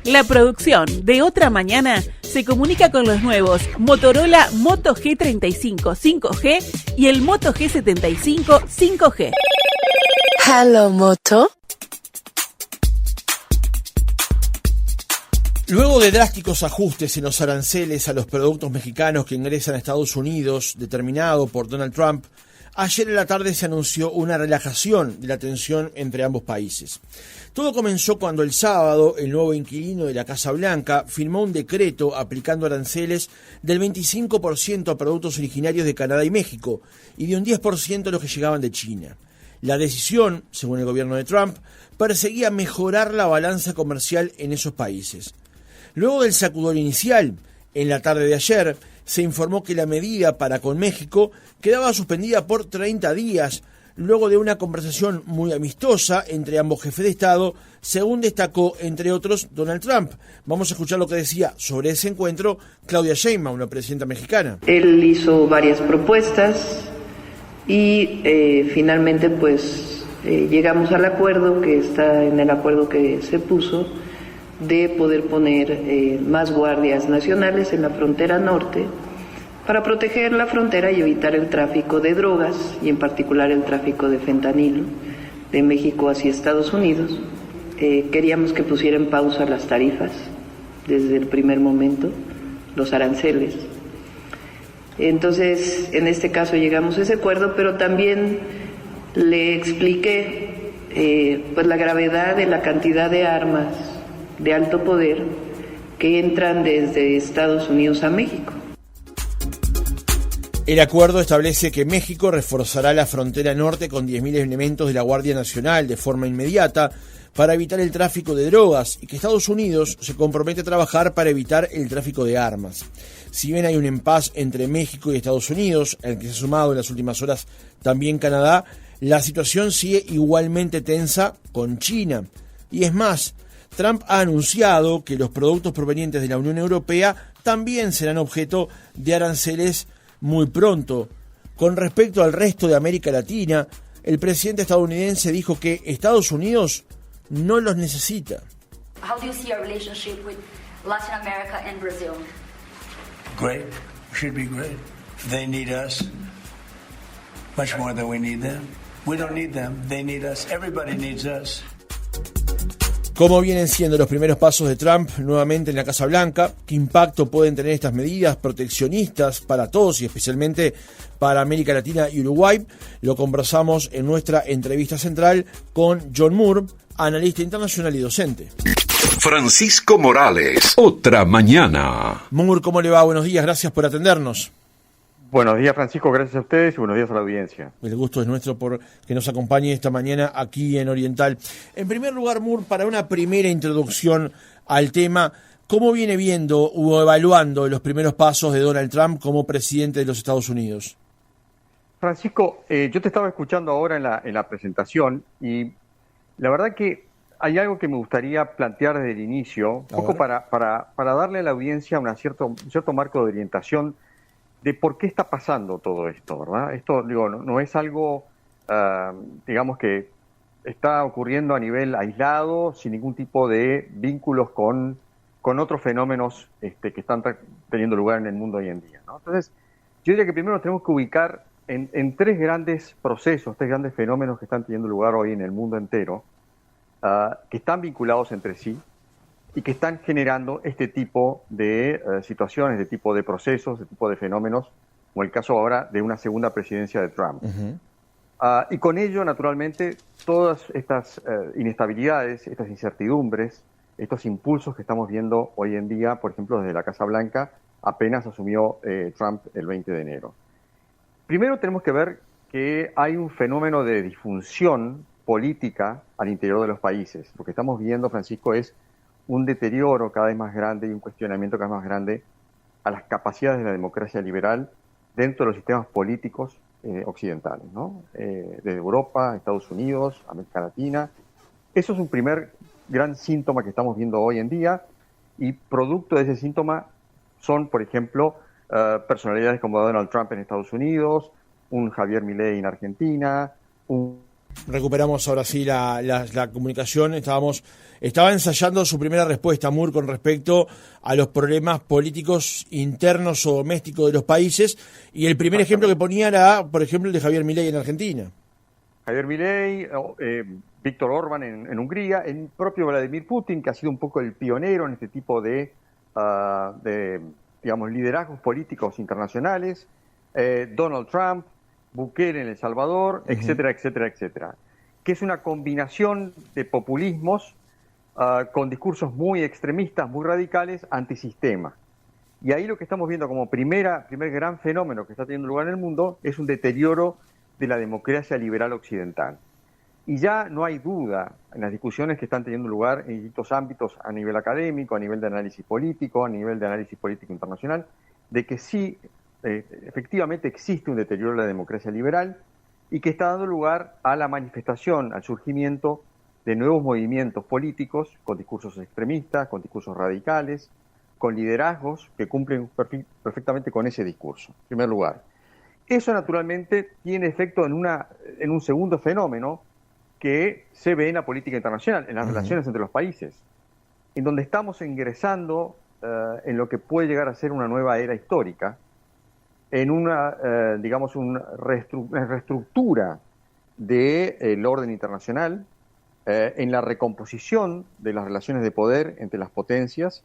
La producción de Otra Mañana se comunica con los nuevos Motorola Moto G35 5G y el Moto G75 5G. Hello, Moto. Luego de drásticos ajustes en los aranceles a los productos mexicanos que ingresan a Estados Unidos, determinado por Donald Trump, ayer en la tarde se anunció una relajación de la tensión entre ambos países. Todo comenzó cuando el sábado el nuevo inquilino de la Casa Blanca firmó un decreto aplicando aranceles del 25% a productos originarios de Canadá y México y de un 10% a los que llegaban de China. La decisión, según el gobierno de Trump, perseguía mejorar la balanza comercial en esos países. Luego del sacudón inicial, en la tarde de ayer, se informó que la medida para con México quedaba suspendida por 30 días, luego de una conversación muy amistosa entre ambos jefes de Estado, según destacó, entre otros, Donald Trump. Vamos a escuchar lo que decía sobre ese encuentro Claudia Sheinbaum, la presidenta mexicana. Él hizo varias propuestas y finalmente llegamos al acuerdo, que está en el acuerdo que se puso, de poder poner más guardias nacionales en la frontera norte para proteger la frontera y evitar el tráfico de drogas y en particular el tráfico de fentanilo de México hacia Estados Unidos. Queríamos que pusiera en pausa las tarifas desde el primer momento, los aranceles. Entonces, en este caso llegamos a ese acuerdo, pero también le expliqué la gravedad de la cantidad de armas de alto poder que entran desde Estados Unidos a México. El acuerdo establece que México reforzará la frontera norte con 10.000 elementos de la Guardia Nacional de forma inmediata para evitar el tráfico de drogas y que Estados Unidos se compromete a trabajar para evitar el tráfico de armas. Si bien hay un impasse entre México y Estados Unidos, al que se ha sumado en las últimas horas también Canadá, la situación sigue igualmente tensa con China. Y es más, Trump ha anunciado que los productos provenientes de la Unión Europea también serán objeto de aranceles muy pronto. Con respecto al resto de América Latina, el presidente estadounidense dijo que Estados Unidos no los necesita. How do you see our relationship with Latin America and Brazil? Great. Should be great. They need us much more than we need them. We don't need them. They need us. Everybody needs us. ¿Cómo vienen siendo los primeros pasos de Trump nuevamente en la Casa Blanca? ¿Qué impacto pueden tener estas medidas proteccionistas para todos y especialmente para América Latina y Uruguay? Lo conversamos en nuestra entrevista central con John Moore, analista internacional y docente. Francisco Morales, Otra Mañana. Moore, ¿cómo le va? Buenos días, gracias por atendernos. Buenos días, Francisco, gracias a ustedes y buenos días a la audiencia. El gusto es nuestro por que nos acompañe esta mañana aquí en Oriental. En primer lugar, Moore, para una primera introducción al tema, ¿cómo viene viendo o evaluando los primeros pasos de Donald Trump como presidente de los Estados Unidos? Francisco, yo te estaba escuchando ahora en la presentación y la verdad que hay algo que me gustaría plantear desde el inicio, un poco para darle a la audiencia un cierto marco de orientación de por qué está pasando todo esto, ¿verdad? Esto, no es algo, digamos, que está ocurriendo a nivel aislado, sin ningún tipo de vínculos con otros fenómenos que están teniendo lugar en el mundo hoy en día, ¿no? Entonces, yo diría que primero nos tenemos que ubicar en tres grandes procesos, tres grandes fenómenos que están teniendo lugar hoy en el mundo entero, que están vinculados entre sí, y que están generando este tipo de situaciones, de tipo de procesos, de tipo de fenómenos, como el caso ahora de una segunda presidencia de Trump. Uh-huh. Y con ello, naturalmente, todas estas inestabilidades, estas incertidumbres, estos impulsos que estamos viendo hoy en día, por ejemplo, desde la Casa Blanca, apenas asumió Trump el 20 de enero. Primero tenemos que ver que hay un fenómeno de disfunción política al interior de los países. Lo que estamos viendo, Francisco, es un deterioro cada vez más grande y un cuestionamiento cada vez más grande a las capacidades de la democracia liberal dentro de los sistemas políticos occidentales, ¿no? Desde Europa, Estados Unidos, América Latina. Eso es un primer gran síntoma que estamos viendo hoy en día y producto de ese síntoma son, por ejemplo, personalidades como Donald Trump en Estados Unidos, un Javier Milei en Argentina, un Recuperamos ahora sí la comunicación. Estaba ensayando su primera respuesta, Moore, con respecto a los problemas políticos internos o domésticos de los países. Y el primer ejemplo que ponía era, por ejemplo, el de Javier Milei en Argentina. Javier Milei, Víctor Orbán en Hungría, el propio Vladimir Putin, que ha sido un poco el pionero en este tipo de digamos, liderazgos políticos internacionales, Donald Trump, Bukele en El Salvador, etcétera, etcétera, etcétera, que es una combinación de populismos con discursos muy extremistas, muy radicales, antisistema. Y ahí lo que estamos viendo como primer gran fenómeno que está teniendo lugar en el mundo es un deterioro de la democracia liberal occidental. Y ya no hay duda en las discusiones que están teniendo lugar en distintos ámbitos a nivel académico, a nivel de análisis político, a nivel de análisis político internacional, de que sí, efectivamente existe un deterioro de la democracia liberal y que está dando lugar a la manifestación, al surgimiento de nuevos movimientos políticos con discursos extremistas, con discursos radicales, con liderazgos que cumplen perfectamente con ese discurso, en primer lugar. Eso naturalmente tiene efecto en un segundo fenómeno que se ve en la política internacional, en las relaciones entre los países, en donde estamos ingresando en lo que puede llegar a ser una nueva era histórica, en una, digamos, una reestructura del orden internacional, en la recomposición de las relaciones de poder entre las potencias,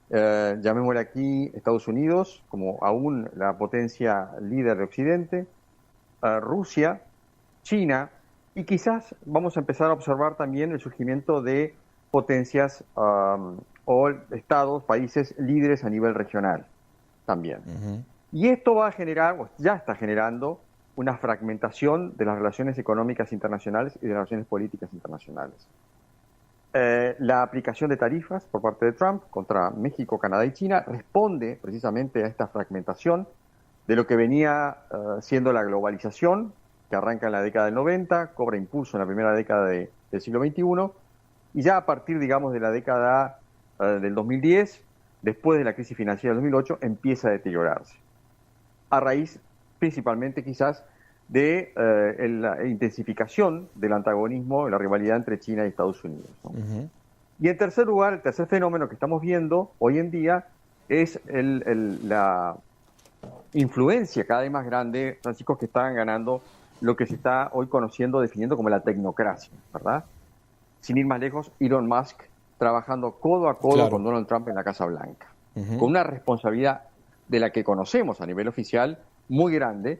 llamémosle aquí Estados Unidos como aún la potencia líder de Occidente, Rusia, China, y quizás vamos a empezar a observar también el surgimiento de potencias o estados, países líderes a nivel regional también. Y esto va a generar, o ya está generando, una fragmentación de las relaciones económicas internacionales y de las relaciones políticas internacionales. La aplicación de tarifas por parte de Trump contra México, Canadá y China responde precisamente a esta fragmentación de lo que venía siendo la globalización, que arranca en la década del 90, cobra impulso en la primera década del siglo XXI, y ya a partir, digamos, de la década del 2010, después de la crisis financiera del 2008, empieza a deteriorarse, a raíz principalmente quizás de la intensificación del antagonismo, la rivalidad entre China y Estados Unidos, ¿no? Y en tercer lugar, el tercer fenómeno que estamos viendo hoy en día es la influencia cada vez más grande, Francisco, que están ganando lo que se está hoy conociendo, definiendo como la tecnocracia, ¿verdad? Sin ir más lejos, Elon Musk trabajando codo a codo con Donald Trump en la Casa Blanca, con una responsabilidad de la que conocemos a nivel oficial muy grande,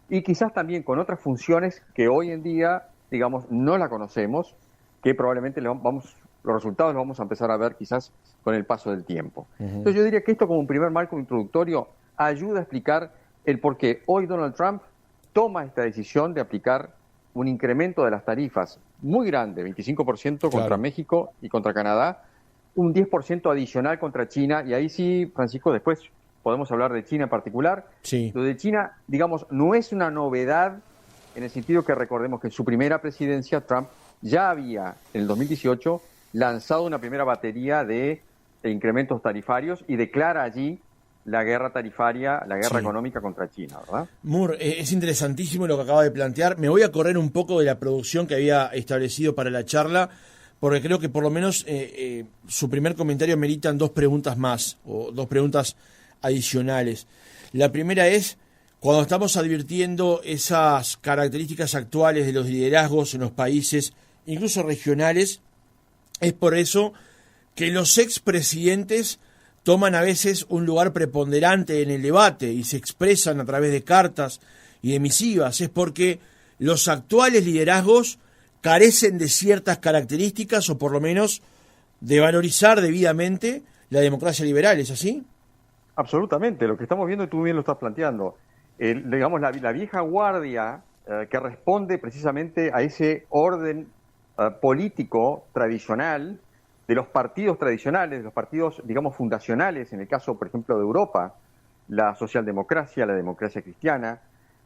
y quizás también con otras funciones que hoy en día, digamos, no la conocemos, que probablemente los resultados los vamos a empezar a ver quizás con el paso del tiempo. Entonces yo diría que esto, como un primer marco introductorio, ayuda a explicar el por qué hoy Donald Trump toma esta decisión de aplicar un incremento de las tarifas muy grande, 25% contra México y contra Canadá, un 10% adicional contra China, y ahí sí, Francisco, después podemos hablar de China en particular. Lo de China, digamos, no es una novedad en el sentido que recordemos que en su primera presidencia Trump ya había, en el 2018, lanzado una primera batería de incrementos tarifarios y declara allí la guerra tarifaria, la guerra económica contra China, ¿verdad? Moore, es interesantísimo lo que acaba de plantear. Me voy a correr un poco de la producción que había establecido para la charla, porque creo que por lo menos su primer comentario meritan dos preguntas más, o dos preguntas adicionales. La primera es, cuando estamos advirtiendo esas características actuales de los liderazgos en los países, incluso regionales, es por eso que los expresidentes toman a veces un lugar preponderante en el debate y se expresan a través de cartas y de misivas. Es porque los actuales liderazgos carecen de ciertas características, o por lo menos de valorizar debidamente la democracia liberal. ¿Es así? Absolutamente, lo que estamos viendo, y tú bien lo estás planteando, digamos, la vieja guardia que responde precisamente a ese orden político tradicional, de los partidos tradicionales, de los partidos, digamos, fundacionales, en el caso, por ejemplo, de Europa, la socialdemocracia, la democracia cristiana,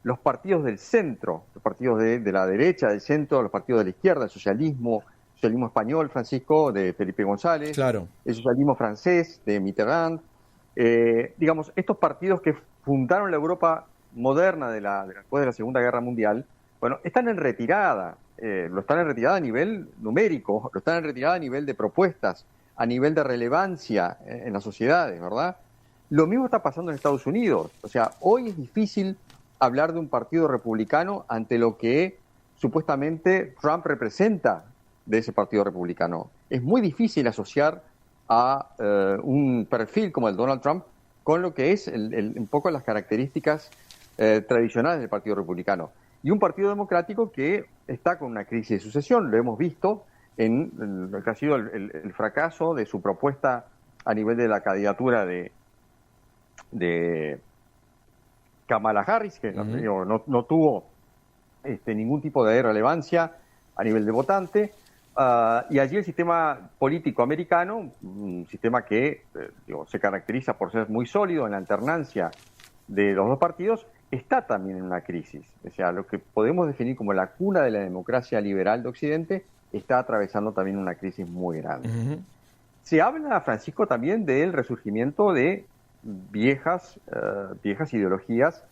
los partidos del centro, los partidos de la derecha, del centro, los partidos de la izquierda, el socialismo español, Francisco, de Felipe González, el socialismo francés, de Mitterrand, digamos, estos partidos que fundaron la Europa moderna después de la Segunda Guerra Mundial, bueno, están en retirada en retirada a nivel numérico, lo están en retirada a nivel de propuestas, a nivel de relevancia en las sociedades, ¿verdad? Lo mismo está pasando en Estados Unidos. O sea, hoy es difícil hablar de un partido republicano ante lo que supuestamente Trump representa de ese partido republicano. Es muy difícil asociar a un perfil como el de Donald Trump con lo que es un poco las características tradicionales del Partido Republicano. Y un Partido Democrático que está con una crisis de sucesión, lo hemos visto en lo que ha sido el fracaso de su propuesta a nivel de la candidatura de Kamala Harris, que no tuvo ningún tipo de relevancia a nivel de votante. Y allí el sistema político americano, un sistema que se caracteriza por ser muy sólido en la alternancia de los dos partidos, está también en una crisis. O sea, lo que podemos definir como la cuna de la democracia liberal de Occidente está atravesando también una crisis muy grande. Uh-huh. Se habla, Francisco, también del resurgimiento de viejas ideologías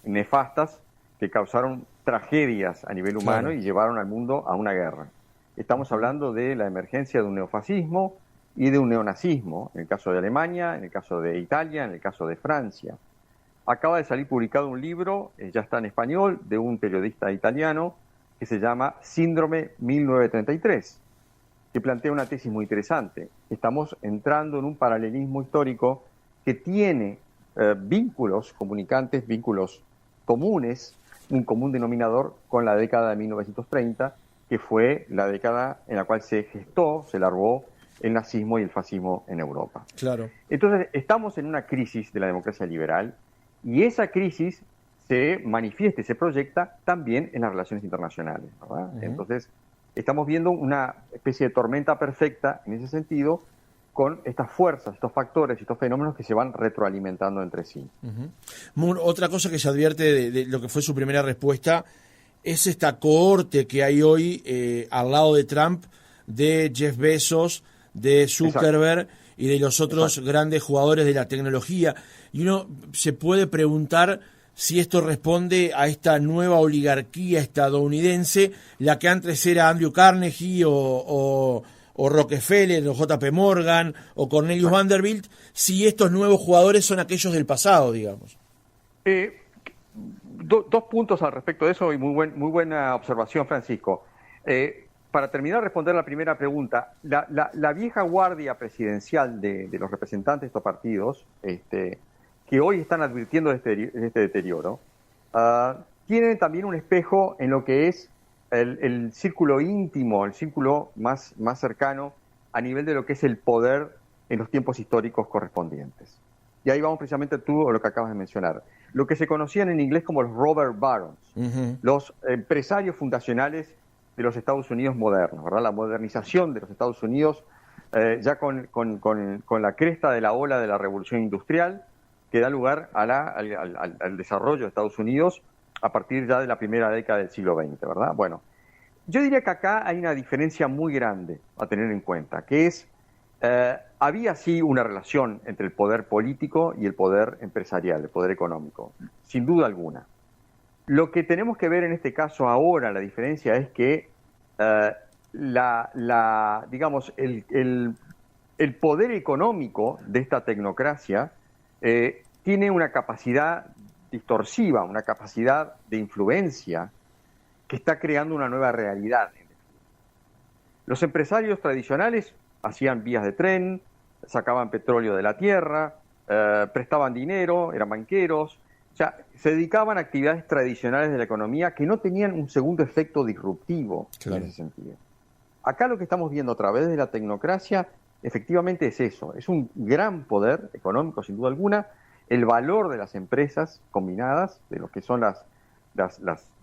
nefastas que causaron tragedias a nivel humano y llevaron al mundo a una guerra. Estamos hablando de la emergencia de un neofascismo y de un neonazismo, en el caso de Alemania, en el caso de Italia, en el caso de Francia. Acaba de salir publicado un libro, ya está en español, de un periodista italiano que se llama Síndrome 1933, que plantea una tesis muy interesante. Estamos entrando en un paralelismo histórico que tiene vínculos comunicantes, vínculos comunes, un común denominador con la década de 1930, que fue la década en la cual se gestó, se larvó el nazismo y el fascismo en Europa. Claro. Entonces, estamos en una crisis de la democracia liberal y esa crisis se manifiesta y se proyecta también en las relaciones internacionales, ¿verdad? Uh-huh. Entonces, estamos viendo una especie de tormenta perfecta en ese sentido, con estas fuerzas, estos factores, estos fenómenos que se van retroalimentando entre sí. Uh-huh. Otra cosa que se advierte de lo que fue su primera respuesta es esta cohorte que hay hoy al lado de Trump, de Jeff Bezos, de Zuckerberg. Exacto. Y de los otros grandes jugadores de la tecnología. Y uno se puede preguntar si esto responde a esta nueva oligarquía estadounidense, la que antes era Andrew Carnegie o Rockefeller, o JP Morgan, o Cornelius Vanderbilt, si estos nuevos jugadores son aquellos del pasado, digamos. Dos puntos al respecto de eso y muy buena observación, Francisco. Para terminar de responder la primera pregunta, la vieja guardia presidencial de los representantes de estos partidos, que hoy están advirtiendo de este deterioro, tienen también un espejo en lo que es el círculo íntimo, el círculo más cercano a nivel de lo que es el poder en los tiempos históricos correspondientes. Y ahí vamos precisamente tú a lo que acabas de mencionar. Lo que se conocían en inglés como los robber barons, uh-huh. Los empresarios fundacionales de los Estados Unidos modernos, ¿verdad? La modernización de los Estados Unidos ya con la cresta de la ola de la revolución industrial que da lugar al desarrollo de Estados Unidos a partir ya de la primera década del siglo XX, ¿verdad? Bueno, yo diría que acá hay una diferencia muy grande a tener en cuenta, que es, había sí una relación entre el poder político y el poder empresarial, el poder económico, sin duda alguna. Lo que tenemos que ver en este caso ahora, la diferencia es que digamos, el poder económico de esta tecnocracia tiene una capacidad distorsiva, una capacidad de influencia que está creando una nueva realidad. Los empresarios tradicionales hacían vías de tren, sacaban petróleo de la tierra, prestaban dinero, eran banqueros. O sea, se dedicaban a actividades tradicionales de la economía que no tenían un segundo efecto disruptivo, claro, en ese sentido. Acá lo que estamos viendo a través de la tecnocracia efectivamente es eso, es un gran poder económico sin duda alguna, el valor de las empresas combinadas, de lo que son las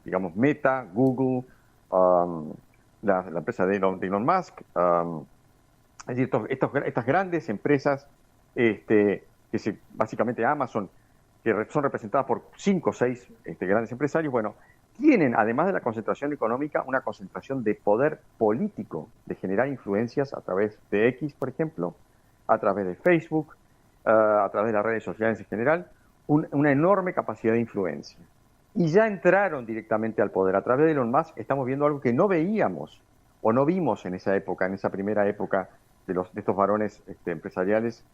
digamos, Meta, Google, la empresa de Elon Musk, es decir, estas grandes empresas, básicamente Amazon, que son representadas por 5 o 6 grandes empresarios, bueno, tienen, además de la concentración económica, una concentración de poder político, de generar influencias a través de X, por ejemplo, a través de Facebook, a través de las redes sociales en general, una enorme capacidad de influencia. y ya entraron directamente al poder. A través de Elon Musk estamos viendo algo que no veíamos o no vimos en esa época, en esa primera época de estos varones empresariales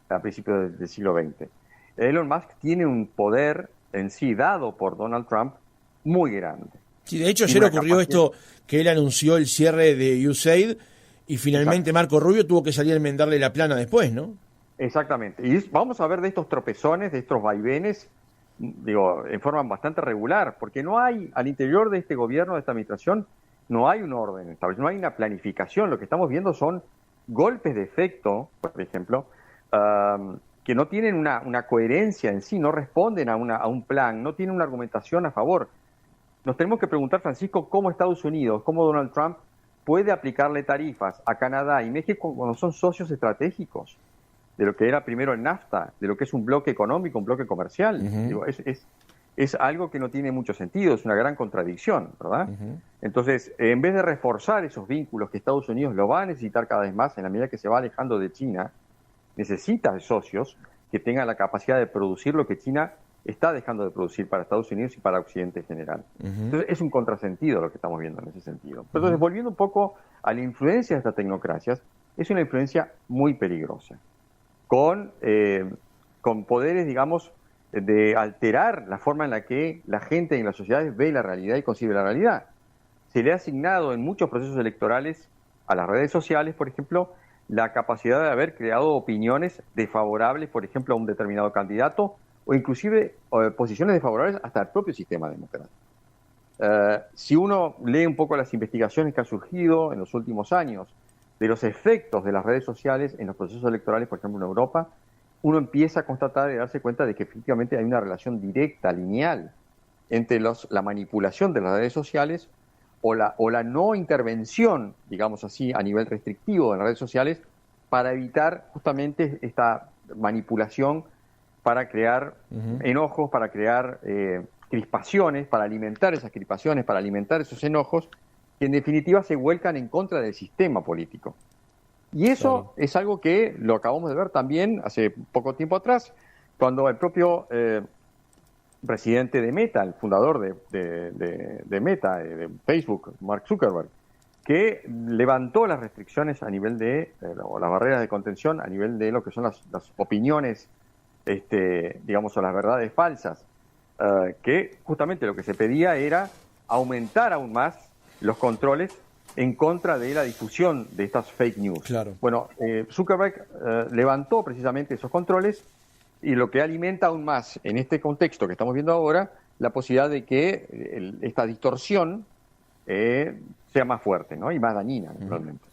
a principios del siglo XX. Elon Musk tiene un poder en sí dado por Donald Trump muy grande. Sí, de hecho ayer ocurrió esto que él anunció el cierre de USAID y finalmente Marco Rubio tuvo que salir a enmendarle la plana después, ¿no? Exactamente. Y vamos a ver de estos tropezones, de estos vaivenes, digo, en forma bastante regular, porque no hay, al interior de este gobierno, de esta administración, no hay un orden establecido, no hay una planificación. Lo que estamos viendo son golpes de efecto, por ejemplo, que no tienen una coherencia en sí, no responden a un plan, no tienen una argumentación a favor. Nos tenemos que preguntar, Francisco, cómo Estados Unidos, cómo Donald Trump puede aplicarle tarifas a Canadá y México cuando son socios estratégicos de lo que era primero el NAFTA, de lo que es un bloque económico, un bloque comercial. Digo, es algo que no tiene mucho sentido, es una gran contradicción, ¿verdad? Entonces, en vez de reforzar esos vínculos que Estados Unidos lo va a necesitar cada vez más en la medida que se va alejando de China, necesita de socios que tengan la capacidad de producir lo que China está dejando de producir para Estados Unidos y para Occidente en general. Entonces, es un contrasentido lo que estamos viendo en ese sentido. Entonces, volviendo un poco a la influencia de estas tecnocracias, es una influencia muy peligrosa, con poderes, digamos, de alterar la forma en la que la gente en las sociedades ve la realidad y concibe la realidad. Se le ha asignado en muchos procesos electorales a las redes sociales, por ejemplo, la capacidad de haber creado opiniones desfavorables, por ejemplo, a un determinado candidato, o inclusive posiciones desfavorables hasta el propio sistema democrático. Si uno lee un poco las investigaciones que han surgido en los últimos años de los efectos de las redes sociales en los procesos electorales, por ejemplo, en Europa, uno empieza a constatar y darse cuenta de que efectivamente hay una relación directa, lineal, entre la manipulación de las redes sociales o la no intervención, digamos así, a nivel restrictivo de las redes sociales para evitar justamente esta manipulación, para crear enojos, para crear crispaciones, para alimentar esas crispaciones, para alimentar esos enojos, que en definitiva se vuelcan en contra del sistema político. Y eso es algo que lo acabamos de ver también hace poco tiempo atrás, cuando el propio presidente de Meta, el fundador de Meta, de Facebook, Mark Zuckerberg, que levantó las restricciones a nivel o las barreras de contención a nivel de lo que son las opiniones, digamos, o las verdades falsas, que justamente lo que se pedía era aumentar aún más los controles en contra de la difusión de estas fake news. Claro. Bueno, Zuckerberg levantó precisamente esos controles y lo que alimenta aún más en este contexto que estamos viendo ahora la posibilidad de que esta distorsión sea más fuerte, ¿no? Y más dañina, naturalmente.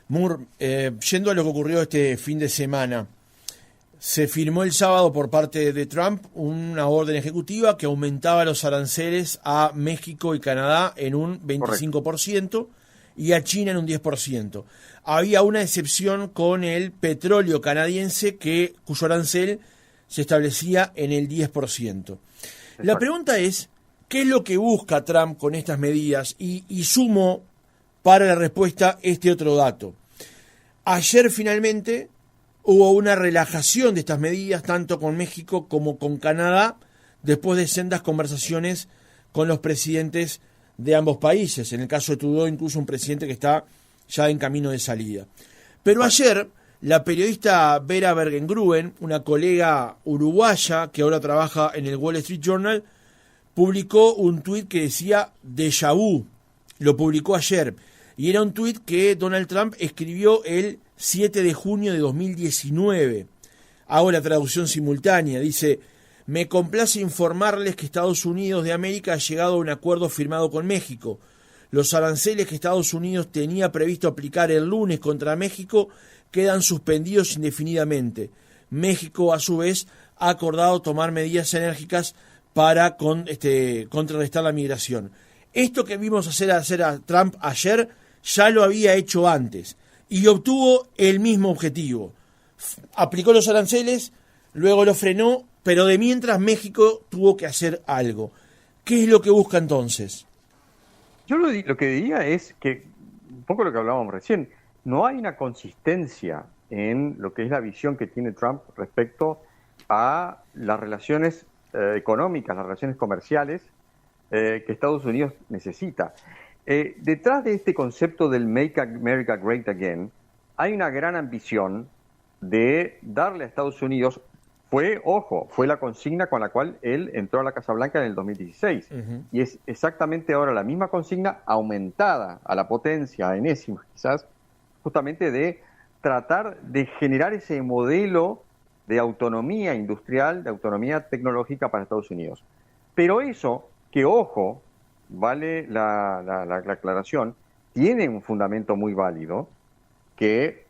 Moore, yendo a lo que ocurrió este fin de semana, se firmó el sábado por parte de Trump una orden ejecutiva que aumentaba los aranceles a México y Canadá en un 25%. Correcto. Y a China en un 10%. Había una excepción con el petróleo canadiense cuyo arancel se establecía en el 10%. La pregunta es, ¿qué es lo que busca Trump con estas medidas? Y sumo para la respuesta este otro dato. Ayer finalmente hubo una relajación de estas medidas, tanto con México como con Canadá, después de sendas conversaciones con los presidentes de ambos países. En el caso de Trudeau, incluso un presidente que está ya en camino de salida. Pero ayer, la periodista Vera Bergengruen, una colega uruguaya que ahora trabaja en el Wall Street Journal, publicó un tuit que decía déjà vu. Lo publicó ayer. Y era un tuit que Donald Trump escribió el 7 de junio de 2019. Hago la traducción simultánea. Dice: me complace informarles que Estados Unidos de América ha llegado a un acuerdo firmado con México. Los aranceles que Estados Unidos tenía previsto aplicar el lunes contra México quedan suspendidos indefinidamente. México, a su vez, ha acordado tomar medidas enérgicas para contrarrestar la migración. Esto que vimos hacer a Trump ayer ya lo había hecho antes y obtuvo el mismo objetivo. Aplicó los aranceles, luego lo frenó, pero de mientras México tuvo que hacer algo. ¿Qué es lo que busca entonces? Yo lo que diría es que, un poco lo que hablábamos recién, no hay una consistencia en lo que es la visión que tiene Trump respecto a las relaciones económicas, las relaciones comerciales que Estados Unidos necesita. Detrás de este concepto del Make America Great Again, hay una gran ambición de darle a Estados Unidos, fue la consigna con la cual él entró a la Casa Blanca en el 2016. Y es exactamente ahora la misma consigna aumentada a la potencia enésima, quizás, justamente de tratar de generar ese modelo de autonomía industrial, de autonomía tecnológica para Estados Unidos. Pero eso, que ojo, vale la aclaración, tiene un fundamento muy válido, que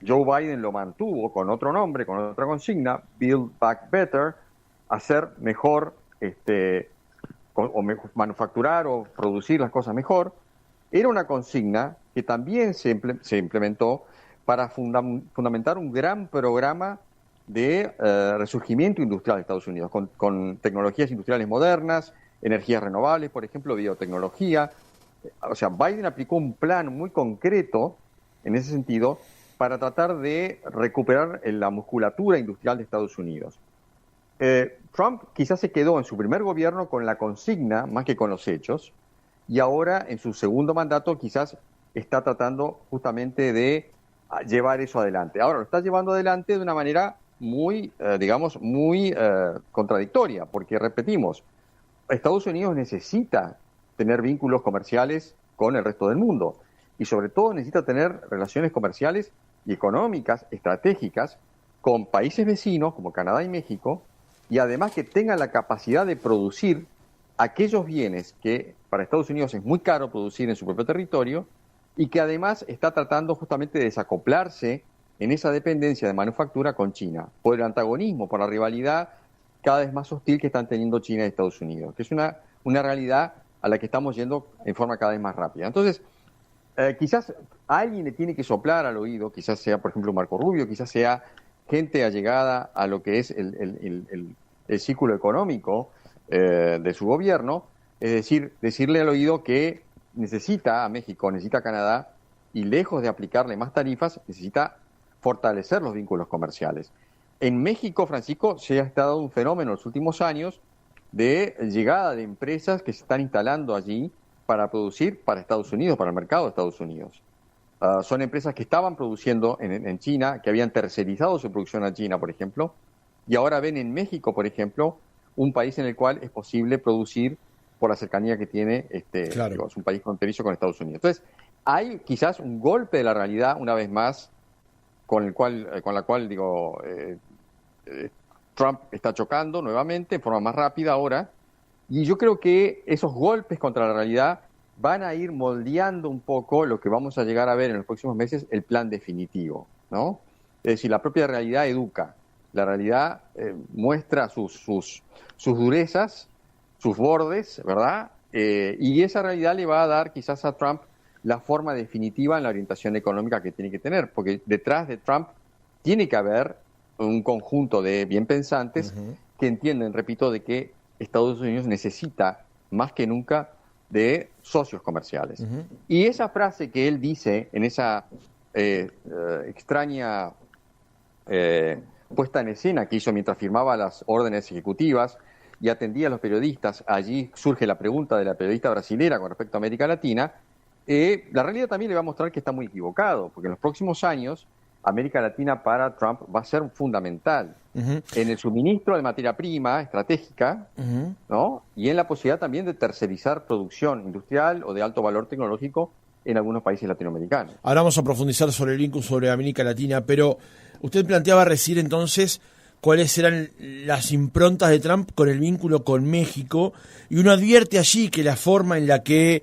Joe Biden lo mantuvo con otro nombre, con otra consigna, Build Back Better, hacer mejor, manufacturar o producir las cosas mejor. Era una consigna que también se implementó para fundamentar un gran programa de resurgimiento industrial de Estados Unidos, con tecnologías industriales modernas, energías renovables, por ejemplo, biotecnología. O sea, Biden aplicó un plan muy concreto en ese sentido para tratar de recuperar la musculatura industrial de Estados Unidos. Trump quizás se quedó en su primer gobierno con la consigna más que con los hechos, y ahora en su segundo mandato quizás está tratando justamente de llevar eso adelante. Ahora lo está llevando adelante de una manera muy contradictoria, porque repetimos, Estados Unidos necesita tener vínculos comerciales con el resto del mundo y sobre todo necesita tener relaciones comerciales y económicas estratégicas con países vecinos como Canadá y México, y además que tengan la capacidad de producir aquellos bienes que para Estados Unidos es muy caro producir en su propio territorio, y que además está tratando justamente de desacoplarse en esa dependencia de manufactura con China, por el antagonismo, por la rivalidad cada vez más hostil que están teniendo China y Estados Unidos, que es una realidad a la que estamos yendo en forma cada vez más rápida. Entonces, quizás alguien le tiene que soplar al oído, quizás sea, por ejemplo, Marco Rubio, quizás sea gente allegada a lo que es el círculo económico de su gobierno, es decir, decirle al oído que necesita a México, necesita a Canadá, y lejos de aplicarle más tarifas, necesita fortalecer los vínculos comerciales. En México, Francisco, se ha estado un fenómeno en los últimos años de llegada de empresas que se están instalando allí para producir para Estados Unidos, para el mercado de Estados Unidos. Son empresas que estaban produciendo en China, que habían tercerizado su producción a China, por ejemplo, y ahora ven en México, por ejemplo, un país en el cual es posible producir por la cercanía que tiene, claro, es un país fronterizo con Estados Unidos. Entonces, hay quizás un golpe de la realidad, una vez más, con la cual Trump está chocando nuevamente en forma más rápida ahora, y yo creo que esos golpes contra la realidad van a ir moldeando un poco lo que vamos a llegar a ver en los próximos meses, el plan definitivo, ¿no? Es decir, la propia realidad educa, la realidad muestra sus durezas, sus bordes, ¿verdad? Y esa realidad le va a dar quizás a Trump la forma definitiva en la orientación económica que tiene que tener, porque detrás de Trump tiene que haber un conjunto de bien pensantes que entienden, repito, de que Estados Unidos necesita más que nunca de socios comerciales. Y esa frase que él dice en esa extraña puesta en escena que hizo mientras firmaba las órdenes ejecutivas y atendía a los periodistas, allí surge la pregunta de la periodista brasilera con respecto a América Latina, la realidad también le va a mostrar que está muy equivocado, porque en los próximos años América Latina para Trump va a ser fundamental en el suministro de materia prima estratégica, ¿no? Y en la posibilidad también de tercerizar producción industrial o de alto valor tecnológico en algunos países latinoamericanos. Ahora vamos a profundizar sobre el vínculo sobre América Latina, pero usted planteaba recién entonces cuáles eran las improntas de Trump con el vínculo con México, y uno advierte allí que la forma en la que,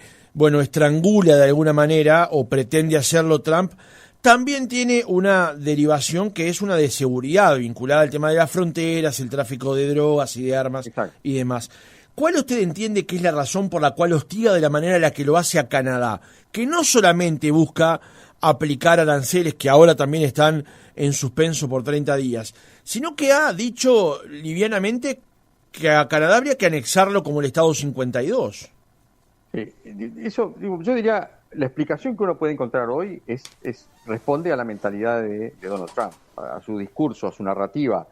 estrangula de alguna manera o pretende hacerlo Trump, también tiene una derivación que es una de seguridad vinculada al tema de las fronteras, el tráfico de drogas y de armas. Exacto. Y demás. ¿Cuál usted entiende que es la razón por la cual hostiga de la manera en la que lo hace a Canadá? Que no solamente busca aplicar aranceles que ahora también están en suspenso por 30 días, sino que ha dicho livianamente que a Canadá habría que anexarlo como el Estado 52. Eso, yo diría, la explicación que uno puede encontrar hoy responde a la mentalidad de Donald Trump, a su discurso, a su narrativa,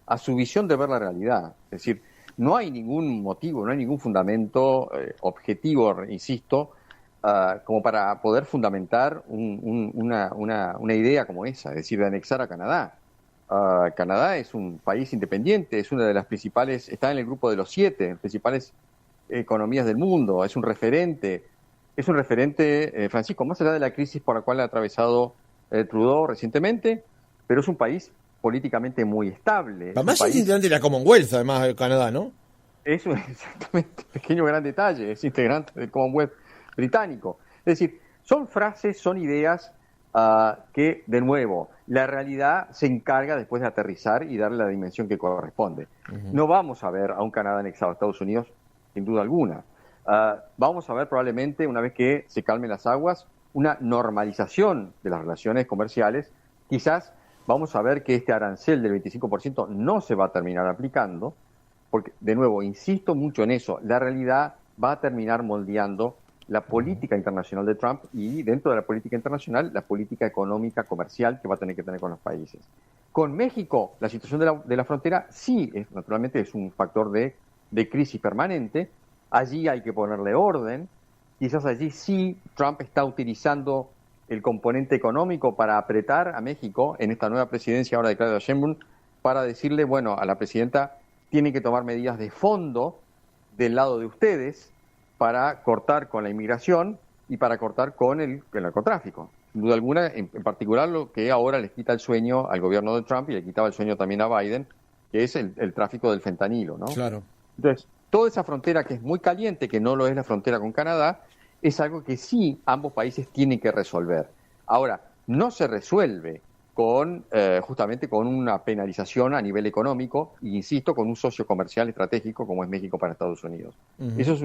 a su visión de ver la realidad. Es decir, no hay ningún motivo, no hay ningún fundamento objetivo, insisto, como para poder fundamentar una idea como esa, es decir, de anexar a Canadá. Canadá es un país independiente, es una de las principales, está en el grupo de los 7 principales economías del mundo, es un referente, Francisco, más allá de la crisis por la cual ha atravesado Trudeau recientemente, pero es un país políticamente muy estable. Además es integrante de la Commonwealth, además de Canadá, ¿no? Eso es exactamente, pequeño gran detalle, es integrante del Commonwealth británico. Es decir, son frases, son ideas que, de nuevo, la realidad se encarga después de aterrizar y darle la dimensión que corresponde. Uh-huh. No vamos a ver a un Canadá anexado a Estados Unidos, sin duda alguna. Vamos a ver probablemente, una vez que se calmen las aguas, una normalización de las relaciones comerciales. Quizás vamos a ver que este arancel del 25% no se va a terminar aplicando, porque, de nuevo, insisto mucho en eso, la realidad va a terminar moldeando la política internacional de Trump y, dentro de la política internacional, la política económica, comercial que va a tener que tener con los países. Con México, la situación de la frontera sí, naturalmente es un factor de crisis permanente. Allí hay que ponerle orden. Quizás allí sí Trump está utilizando el componente económico para apretar a México en esta nueva presidencia ahora de Claudia Sheinbaum, para decirle, bueno, a la presidenta tiene que tomar medidas de fondo del lado de ustedes para cortar con la inmigración y para cortar con el narcotráfico. Sin duda alguna, en particular lo que ahora les quita el sueño al gobierno de Trump y le quitaba el sueño también a Biden, que es el tráfico del fentanilo, ¿no? Claro. Entonces, toda esa frontera que es muy caliente, que no lo es la frontera con Canadá, es algo que sí ambos países tienen que resolver. Ahora, no se resuelve justamente con una penalización a nivel económico, e insisto, con un socio comercial estratégico como es México para Estados Unidos. Uh-huh. Eso es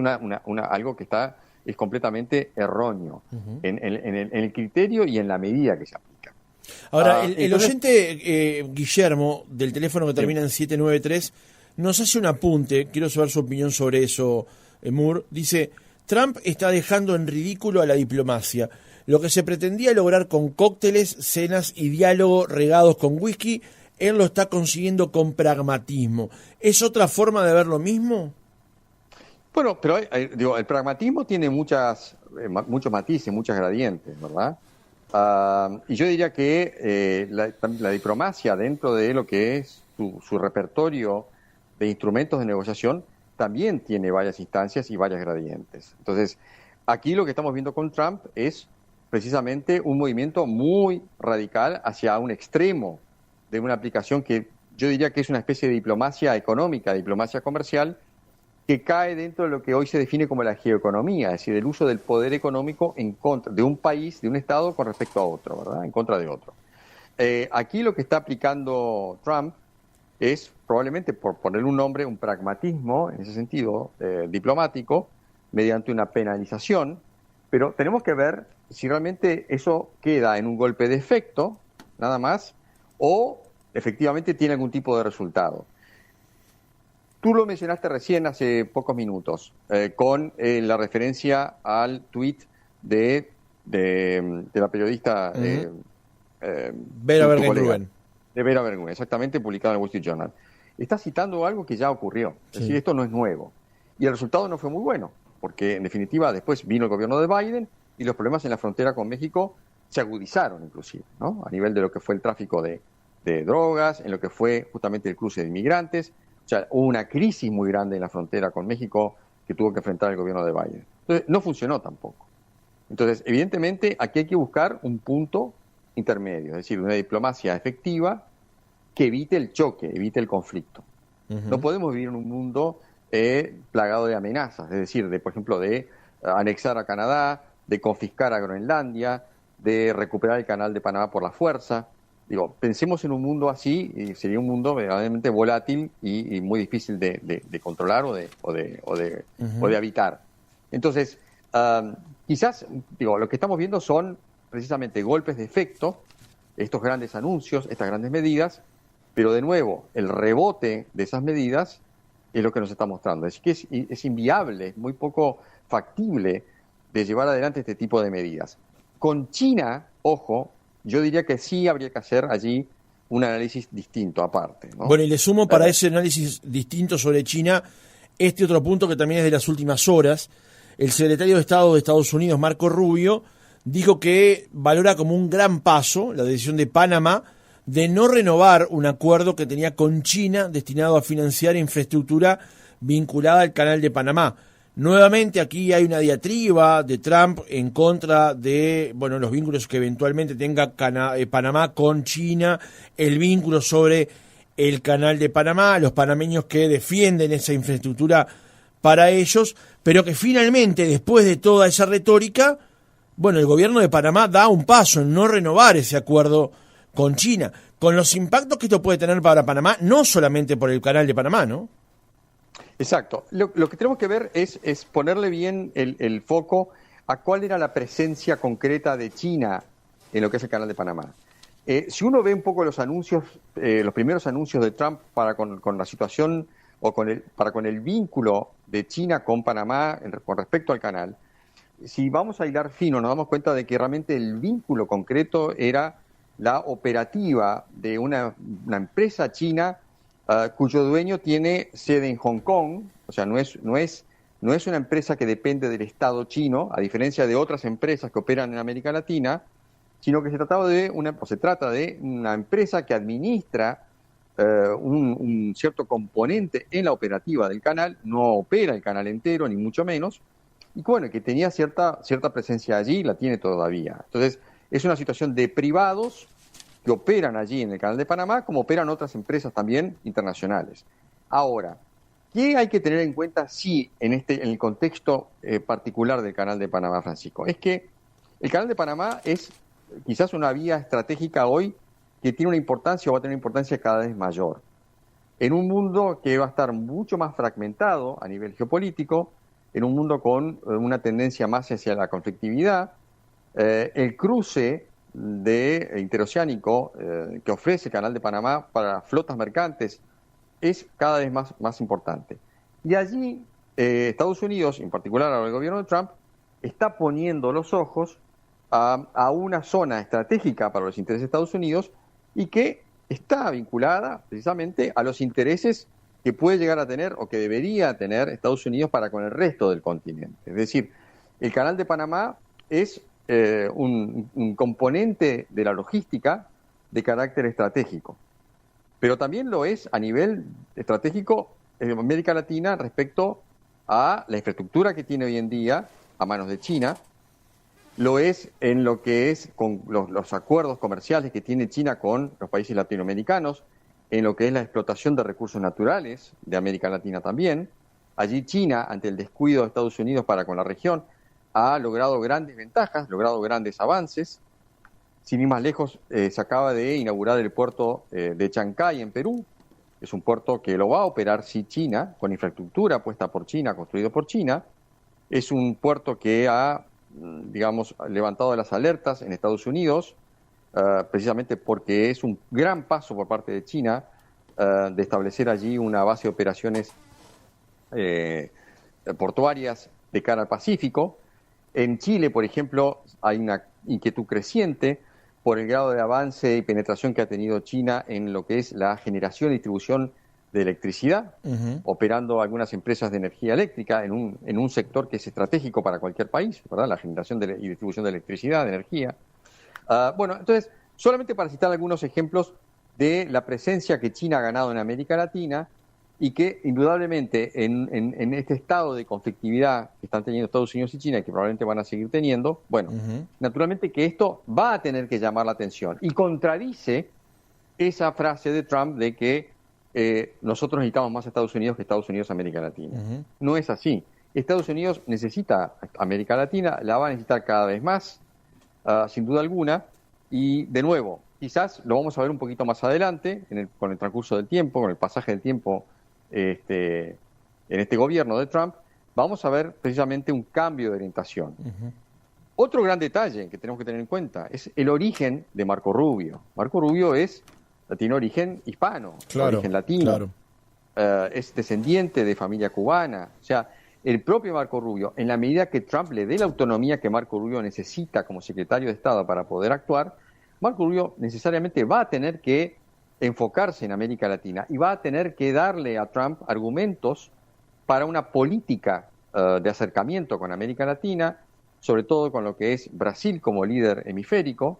algo que es completamente erróneo en el criterio y en la medida que se aplica. Ahora, el oyente Guillermo, del teléfono que termina en 793, nos hace un apunte, quiero saber su opinión sobre eso, Moore. Dice, Trump está dejando en ridículo a la diplomacia. Lo que se pretendía lograr con cócteles, cenas y diálogo regados con whisky, él lo está consiguiendo con pragmatismo. ¿Es otra forma de ver lo mismo? Bueno, pero el pragmatismo tiene muchos matices, muchas gradientes, ¿verdad? Y yo diría que la diplomacia, dentro de lo que es su repertorio de instrumentos de negociación, también tiene varias instancias y varias gradientes. Entonces, aquí lo que estamos viendo con Trump es precisamente un movimiento muy radical hacia un extremo de una aplicación que yo diría que es una especie de diplomacia económica, diplomacia comercial, que cae dentro de lo que hoy se define como la geoeconomía, es decir, el uso del poder económico en contra de un país, de un Estado con respecto a otro, ¿verdad? En contra de otro. Aquí lo que está aplicando Trump es, probablemente por ponerle un nombre, un pragmatismo, en ese sentido, diplomático, mediante una penalización, pero tenemos que ver si realmente eso queda en un golpe de efecto, nada más, o efectivamente tiene algún tipo de resultado. Tú lo mencionaste recién, hace pocos minutos, con la referencia al tuit de la periodista Vera Berguen-Rubén. De Vera Berguen, exactamente, publicado en el Wall Street Journal. Está citando algo que ya ocurrió. Es decir, esto no es nuevo. Y el resultado no fue muy bueno, porque en definitiva después vino el gobierno de Biden y los problemas en la frontera con México se agudizaron inclusive, ¿no? A nivel de lo que fue el tráfico de drogas, en lo que fue justamente el cruce de inmigrantes. O sea, hubo una crisis muy grande en la frontera con México que tuvo que enfrentar el gobierno de Biden. Entonces, no funcionó tampoco. Entonces, evidentemente, aquí hay que buscar un punto intermedio, es decir, una diplomacia efectiva que evite el choque, evite el conflicto. Uh-huh. No podemos vivir en un mundo plagado de amenazas, es decir, por ejemplo, de anexar a Canadá, de confiscar a Groenlandia, de recuperar el canal de Panamá por la fuerza. Digo, pensemos en un mundo así y sería un mundo verdaderamente volátil y muy difícil de controlar o de habitar. Entonces, quizás, lo que estamos viendo son precisamente golpes de efecto, estos grandes anuncios, estas grandes medidas, pero de nuevo, el rebote de esas medidas es lo que nos está mostrando. Es que es inviable, es muy poco factible de llevar adelante este tipo de medidas. Con China, ojo, yo diría que sí habría que hacer allí un análisis distinto aparte, ¿no? Bueno, y le sumo para ese análisis distinto sobre China este otro punto que también es de las últimas horas. El secretario de Estado de Estados Unidos, Marco Rubio, dijo que valora como un gran paso la decisión de Panamá de no renovar un acuerdo que tenía con China destinado a financiar infraestructura vinculada al Canal de Panamá. Nuevamente aquí hay una diatriba de Trump en contra de los vínculos que eventualmente tenga Panamá con China, el vínculo sobre el Canal de Panamá, los panameños que defienden esa infraestructura para ellos, pero que finalmente, después de toda esa retórica, el gobierno de Panamá da un paso en no renovar ese acuerdo con China, con los impactos que esto puede tener para Panamá, no solamente por el Canal de Panamá, ¿no? Exacto. Lo que tenemos que ver es ponerle bien el foco a cuál era la presencia concreta de China en lo que es el Canal de Panamá. Si uno ve un poco los anuncios, los primeros anuncios de Trump para con la situación o con el vínculo de China con Panamá con respecto al canal, si vamos a hilar fino, nos damos cuenta de que realmente el vínculo concreto era la operativa de una empresa china cuyo dueño tiene sede en Hong Kong, o sea, no es una empresa que depende del Estado chino, a diferencia de otras empresas que operan en América Latina, sino que se trata de una empresa que administra un cierto componente en la operativa del canal, no opera el canal entero, ni mucho menos, y que tenía cierta presencia allí, la tiene todavía. Entonces, es una situación de privados que operan allí en el Canal de Panamá, como operan otras empresas también internacionales. Ahora, ¿qué hay que tener en cuenta en el contexto particular del Canal de Panamá, Francisco? Es que el Canal de Panamá es quizás una vía estratégica hoy que tiene una importancia o va a tener una importancia cada vez mayor. En un mundo que va a estar mucho más fragmentado a nivel geopolítico, en un mundo con una tendencia más hacia la conflictividad, el cruce interoceánico que ofrece el Canal de Panamá para flotas mercantes es cada vez más importante. Y allí Estados Unidos, en particular ahora el gobierno de Trump, está poniendo los ojos a una zona estratégica para los intereses de Estados Unidos y que está vinculada precisamente a los intereses que puede llegar a tener o que debería tener Estados Unidos para con el resto del continente. Es decir, el Canal de Panamá es un componente de la logística de carácter estratégico, pero también lo es a nivel estratégico en América Latina respecto a la infraestructura que tiene hoy en día a manos de China, lo es en lo que es con los acuerdos comerciales que tiene China con los países latinoamericanos, en lo que es la explotación de recursos naturales de América Latina también. Allí China, ante el descuido de Estados Unidos para con la región, ha logrado grandes ventajas, logrado grandes avances. Sin ir más lejos, se acaba de inaugurar el puerto de Chancay en Perú. Es un puerto que lo va a operar China, con infraestructura puesta por China, construido por China. Es un puerto que ha, levantado las alertas en Estados Unidos, precisamente porque es un gran paso por parte de China de establecer allí una base de operaciones portuarias de cara al Pacífico. En Chile, por ejemplo, hay una inquietud creciente por el grado de avance y penetración que ha tenido China en lo que es la generación y distribución de electricidad, operando algunas empresas de energía eléctrica en un sector que es estratégico para cualquier país, ¿verdad? La generación y distribución de electricidad, de energía. Entonces, solamente para citar algunos ejemplos de la presencia que China ha ganado en América Latina y que indudablemente en este estado de conflictividad que están teniendo Estados Unidos y China y que probablemente van a seguir teniendo, naturalmente que esto va a tener que llamar la atención y contradice esa frase de Trump de que nosotros necesitamos más Estados Unidos que Estados Unidos a América Latina. No es así. Estados Unidos necesita América Latina, la va a necesitar cada vez más, sin duda alguna, y de nuevo, quizás lo vamos a ver un poquito más adelante, con el transcurso del tiempo, con el pasaje del tiempo en este gobierno de Trump, vamos a ver precisamente un cambio de orientación. Otro gran detalle que tenemos que tener en cuenta es el origen de Marco Rubio. Marco Rubio tiene origen hispano, origen latino, es descendiente de familia cubana. O sea, el propio Marco Rubio, en la medida que Trump le dé la autonomía que Marco Rubio necesita como secretario de Estado para poder actuar, Marco Rubio necesariamente va a tener que enfocarse en América Latina y va a tener que darle a Trump argumentos para una política de acercamiento con América Latina, sobre todo con lo que es Brasil como líder hemisférico,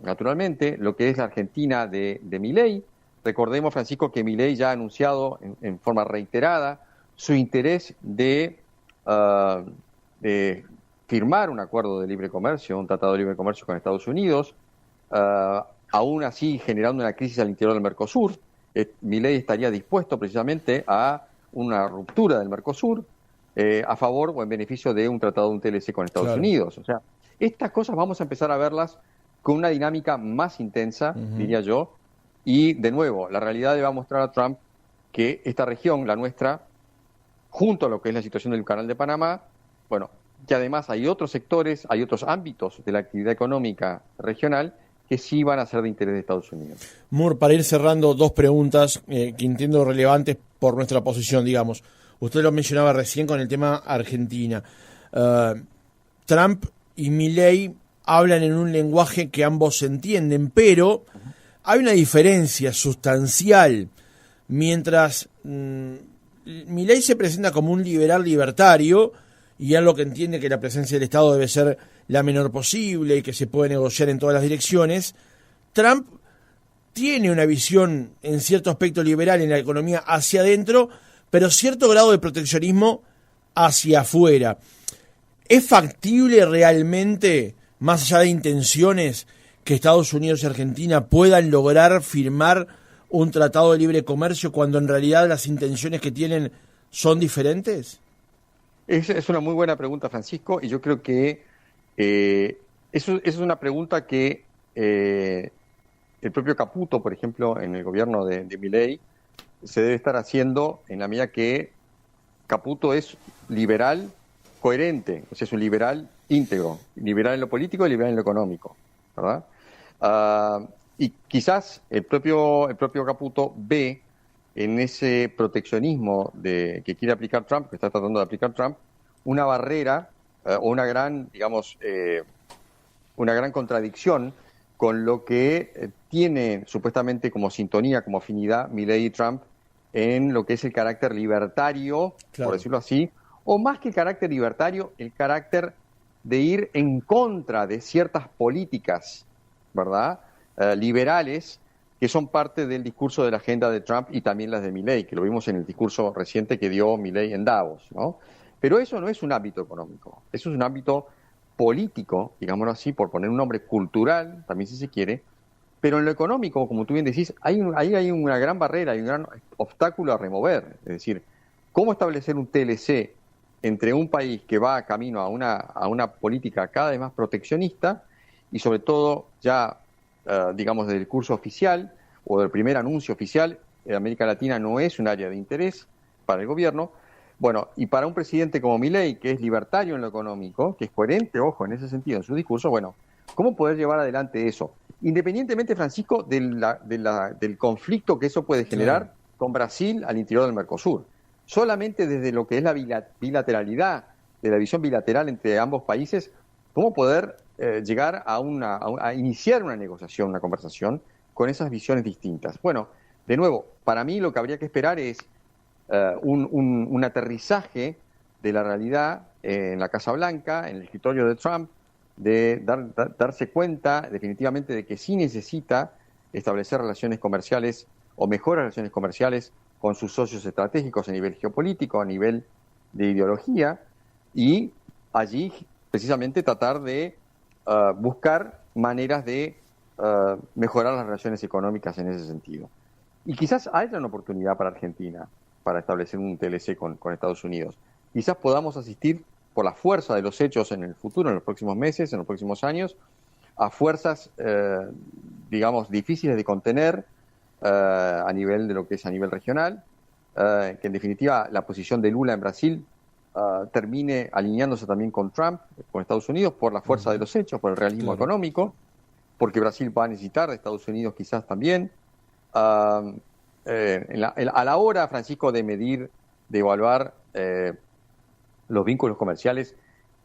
naturalmente, lo que es la Argentina de Milei. Recordemos, Francisco, que Milei ya ha anunciado en forma reiterada su interés de firmar un acuerdo de libre comercio, un tratado de libre comercio con Estados Unidos, aún así generando una crisis al interior del Mercosur. Milei estaría dispuesto precisamente a una ruptura del Mercosur a favor o en beneficio de un tratado, un TLC con Estados Unidos. O sea, estas cosas vamos a empezar a verlas con una dinámica más intensa, diría yo, y de nuevo, la realidad le va a mostrar a Trump que esta región, la nuestra, junto a lo que es la situación del Canal de Panamá, bueno, que además hay otros sectores, hay otros ámbitos de la actividad económica regional que sí van a ser de interés de Estados Unidos. Moore, para ir cerrando, dos preguntas que entiendo relevantes por nuestra posición, digamos. Usted lo mencionaba recién con el tema Argentina. Trump y Milei hablan en un lenguaje que ambos entienden, pero hay una diferencia sustancial. Mientras Milei se presenta como un liberal libertario, y es lo que entiende que la presencia del Estado debe ser la menor posible y que se puede negociar en todas las direcciones, Trump tiene una visión en cierto aspecto liberal en la economía hacia adentro, pero cierto grado de proteccionismo hacia afuera. ¿Es factible realmente, más allá de intenciones, que Estados Unidos y Argentina puedan lograr firmar un tratado de libre comercio cuando en realidad las intenciones que tienen son diferentes? Es una muy buena pregunta, Francisco, y yo creo que eso es una pregunta que el propio Caputo, por ejemplo, en el gobierno de Milei, se debe estar haciendo en la medida que Caputo es liberal coherente, o sea, es un liberal íntegro, liberal en lo político y liberal en lo económico, ¿verdad? Y quizás el propio Caputo ve en ese proteccionismo que quiere aplicar Trump, que está tratando de aplicar Trump, una barrera o una gran, digamos, una gran contradicción con lo que tiene supuestamente como sintonía, como afinidad Milei y Trump en lo que es el carácter libertario, por decirlo así, o más que el carácter libertario, el carácter de ir en contra de ciertas políticas, ¿verdad?, liberales, que son parte del discurso de la agenda de Trump y también las de Milei, que lo vimos en el discurso reciente que dio Milei en Davos, ¿no? Pero eso no es un ámbito económico, eso es un ámbito político, digámoslo así, por poner un nombre cultural, también si se quiere, pero en lo económico, como tú bien decís, ahí hay una gran barrera, hay un gran obstáculo a remover, es decir, ¿cómo establecer un TLC entre un país que va camino a una política cada vez más proteccionista y sobre todo ya digamos, del discurso oficial o del primer anuncio oficial, América Latina no es un área de interés para el gobierno? Bueno, y para un presidente como Milei, que es libertario en lo económico, que es coherente, ojo, en ese sentido, en su discurso, bueno, ¿cómo poder llevar adelante eso? Independientemente, Francisco, del conflicto que eso puede generar con Brasil al interior del Mercosur. Solamente desde lo que es la bilateralidad, de la visión bilateral entre ambos países, ¿cómo poder llegar a iniciar una negociación, una conversación con esas visiones distintas? Bueno, de nuevo, para mí lo que habría que esperar es un aterrizaje de la realidad en la Casa Blanca, en el escritorio de Trump, de darse cuenta definitivamente de que sí necesita establecer relaciones comerciales o mejores relaciones comerciales con sus socios estratégicos a nivel geopolítico, a nivel de ideología, y allí precisamente tratar de buscar maneras de mejorar las relaciones económicas en ese sentido. Y quizás haya una oportunidad para Argentina para establecer un TLC con Estados Unidos. Quizás podamos asistir por la fuerza de los hechos en el futuro, en los próximos meses, en los próximos años, a fuerzas, digamos, difíciles de contener a nivel de lo que es a nivel regional, que en definitiva la posición de Lula en Brasil termine alineándose también con Trump, con Estados Unidos, por la fuerza de los hechos, por el realismo económico, porque Brasil va a necesitar de Estados Unidos quizás también. A la hora, Francisco, de medir, de evaluar los vínculos comerciales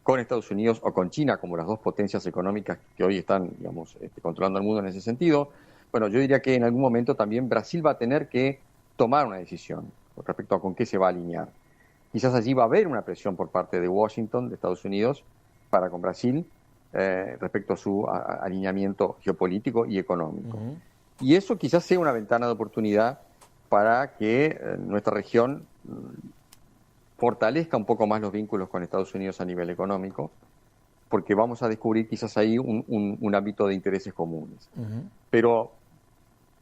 con Estados Unidos o con China, como las dos potencias económicas que hoy están, digamos, controlando el mundo en ese sentido, bueno, yo diría que en algún momento también Brasil va a tener que tomar una decisión con respecto a con qué se va a alinear. Quizás allí va a haber una presión por parte de Washington, de Estados Unidos, para con Brasil respecto a su alineamiento geopolítico y económico. Uh-huh. Y eso quizás sea una ventana de oportunidad para que nuestra región fortalezca un poco más los vínculos con Estados Unidos a nivel económico, porque vamos a descubrir quizás ahí un ámbito de intereses comunes. Uh-huh. Pero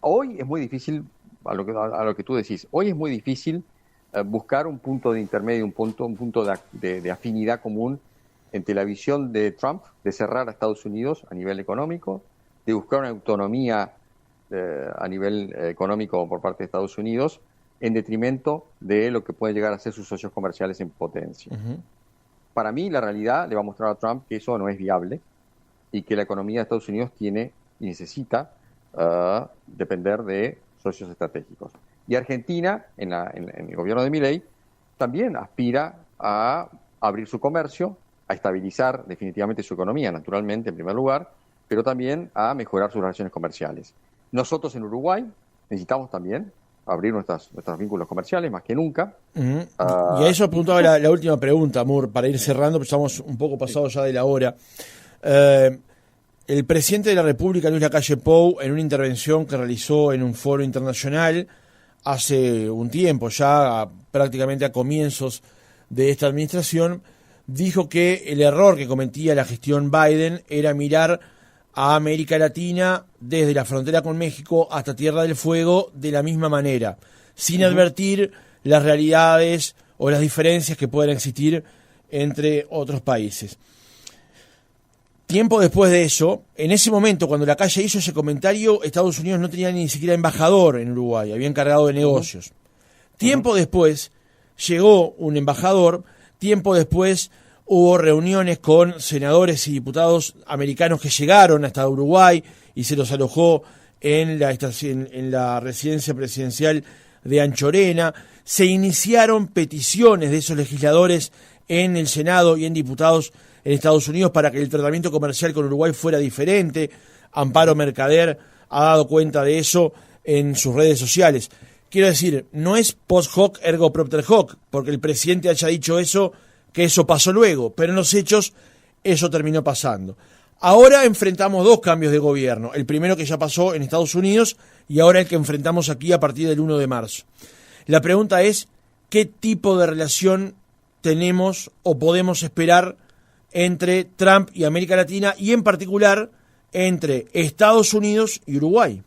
hoy es muy difícil, a lo que tú decís, hoy es muy difícil buscar un punto de intermedio, un punto de afinidad común entre la visión de Trump de cerrar a Estados Unidos a nivel económico, de buscar una autonomía a nivel económico por parte de Estados Unidos, en detrimento de lo que pueden llegar a ser sus socios comerciales en potencia. Uh-huh. Para mí, la realidad le va a mostrar a Trump que eso no es viable y que la economía de Estados Unidos tiene y necesita depender de socios estratégicos. Y Argentina, en el gobierno de Milei, también aspira a abrir su comercio, a estabilizar definitivamente su economía, naturalmente, en primer lugar, pero también a mejorar sus relaciones comerciales. Nosotros en Uruguay necesitamos también abrir nuestros vínculos comerciales más que nunca. Uh-huh. Y a eso apuntaba la última pregunta, Moore, para ir cerrando, porque estamos un poco pasados ya de la hora. El presidente de la República, Luis Lacalle Pou, en una intervención que realizó en un foro internacional hace un tiempo, ya prácticamente a comienzos de esta administración, dijo que el error que cometía la gestión Biden era mirar a América Latina desde la frontera con México hasta Tierra del Fuego de la misma manera, sin advertir las realidades o las diferencias que pueden existir entre otros países. Tiempo después de eso, en ese momento, cuando Lacalle hizo ese comentario, Estados Unidos no tenía ni siquiera embajador en Uruguay, había encargado de negocios. Tiempo después llegó un embajador, tiempo después hubo reuniones con senadores y diputados americanos que llegaron hasta Uruguay y se los alojó en la residencia presidencial de Anchorena. Se iniciaron peticiones de esos legisladores en el Senado y en diputados en Estados Unidos para que el tratamiento comercial con Uruguay fuera diferente. Amparo Mercader ha dado cuenta de eso en sus redes sociales. Quiero decir, no es post hoc ergo propter hoc, porque el presidente haya dicho eso, que eso pasó luego, pero en los hechos eso terminó pasando. Ahora enfrentamos dos cambios de gobierno, el primero que ya pasó en Estados Unidos y ahora el que enfrentamos aquí a partir del 1 de marzo. La pregunta es, ¿qué tipo de relación tenemos o podemos esperar entre Trump y América Latina y en particular entre Estados Unidos y Uruguay?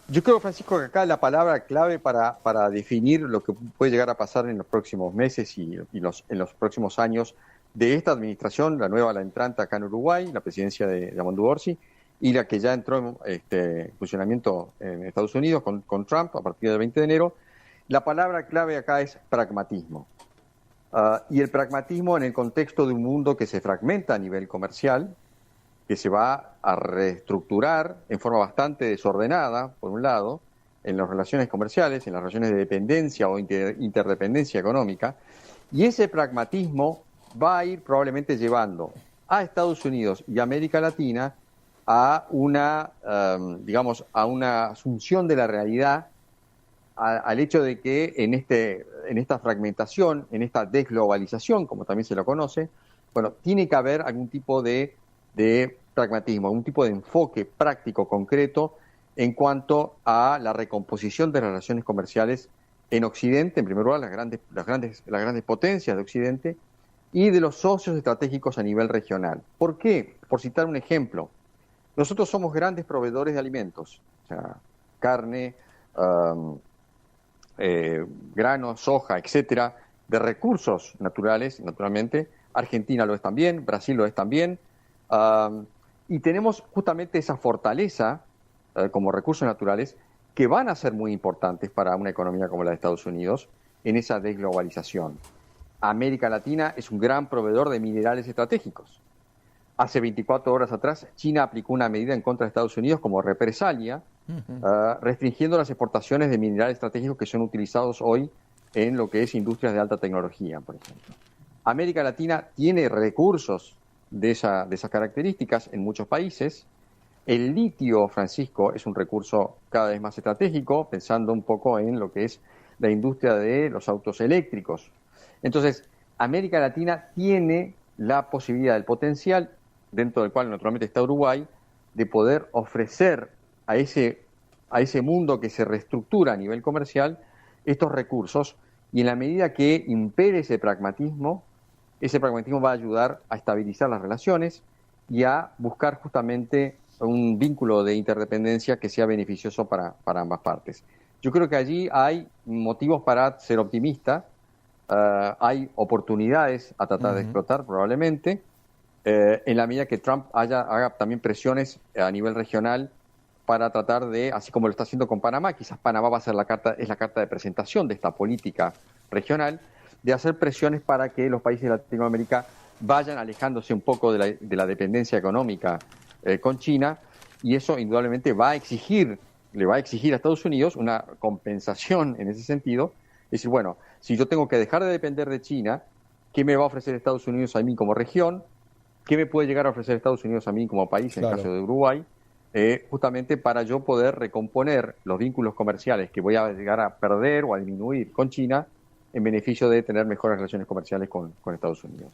Yo creo, Francisco, que acá la palabra clave para definir lo que puede llegar a pasar en los próximos meses y en los próximos años de esta administración, la entrante acá en Uruguay, la presidencia de Yamandu Orsi, y la que ya entró en funcionamiento en Estados Unidos con Trump a partir del 20 de enero, la palabra clave acá es pragmatismo. Y el pragmatismo en el contexto de un mundo que se fragmenta a nivel comercial, que se va a reestructurar en forma bastante desordenada, por un lado, en las relaciones comerciales, en las relaciones de dependencia o interdependencia económica, y ese pragmatismo va a ir probablemente llevando a Estados Unidos y América Latina a una asunción de la realidad, al hecho de que en esta fragmentación, en esta desglobalización, como también se lo conoce, bueno, tiene que haber algún tipo de pragmatismo, algún tipo de enfoque práctico, concreto, en cuanto a la recomposición de las relaciones comerciales en Occidente, en primer lugar las grandes potencias de Occidente, y de los socios estratégicos a nivel regional. ¿Por qué? Por citar un ejemplo, nosotros somos grandes proveedores de alimentos, o sea, carne, granos, soja, etcétera, de recursos naturales, naturalmente. Argentina lo es también, Brasil lo es también, y tenemos justamente esa fortaleza como recursos naturales que van a ser muy importantes para una economía como la de Estados Unidos en esa desglobalización. América Latina es un gran proveedor de minerales estratégicos. Hace 24 horas atrás, China aplicó una medida en contra de Estados Unidos como represalia, restringiendo las exportaciones de minerales estratégicos que son utilizados hoy en lo que es industrias de alta tecnología, por ejemplo. América Latina tiene recursos de esas características en muchos países, El litio, Francisco, es un recurso cada vez más estratégico, pensando un poco en lo que es la industria de los autos eléctricos. Entonces, América Latina tiene la posibilidad, el potencial, dentro del cual naturalmente está Uruguay, de poder ofrecer a ese mundo que se reestructura a nivel comercial estos recursos, y en la medida que impere ese pragmatismo va a ayudar a estabilizar las relaciones y a buscar justamente un vínculo de interdependencia que sea beneficioso para ambas partes. Yo creo que allí hay motivos para ser optimista, hay oportunidades a tratar de explotar probablemente, en la medida que Trump haga también presiones a nivel regional para tratar de, así como lo está haciendo con Panamá, quizás Panamá va a ser la carta de presentación de esta política regional, de hacer presiones para que los países de Latinoamérica vayan alejándose un poco de la dependencia económica con China, y eso indudablemente le va a exigir a Estados Unidos una compensación en ese sentido. Es decir, bueno, si yo tengo que dejar de depender de China, ¿qué me va a ofrecer Estados Unidos a mí como región? ¿Qué me puede llegar a ofrecer Estados Unidos a mí como país, en el caso de Uruguay? Justamente para yo poder recomponer los vínculos comerciales que voy a llegar a perder o a disminuir con China en beneficio de tener mejores relaciones comerciales con Estados Unidos.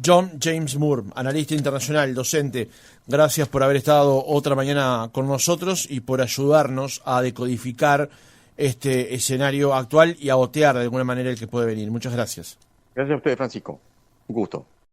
John James Moore, analista internacional, docente, gracias por haber estado otra mañana con nosotros y por ayudarnos a decodificar este escenario actual y a botear de alguna manera el que puede venir. Muchas gracias. Gracias a ustedes, Francisco. Un gusto.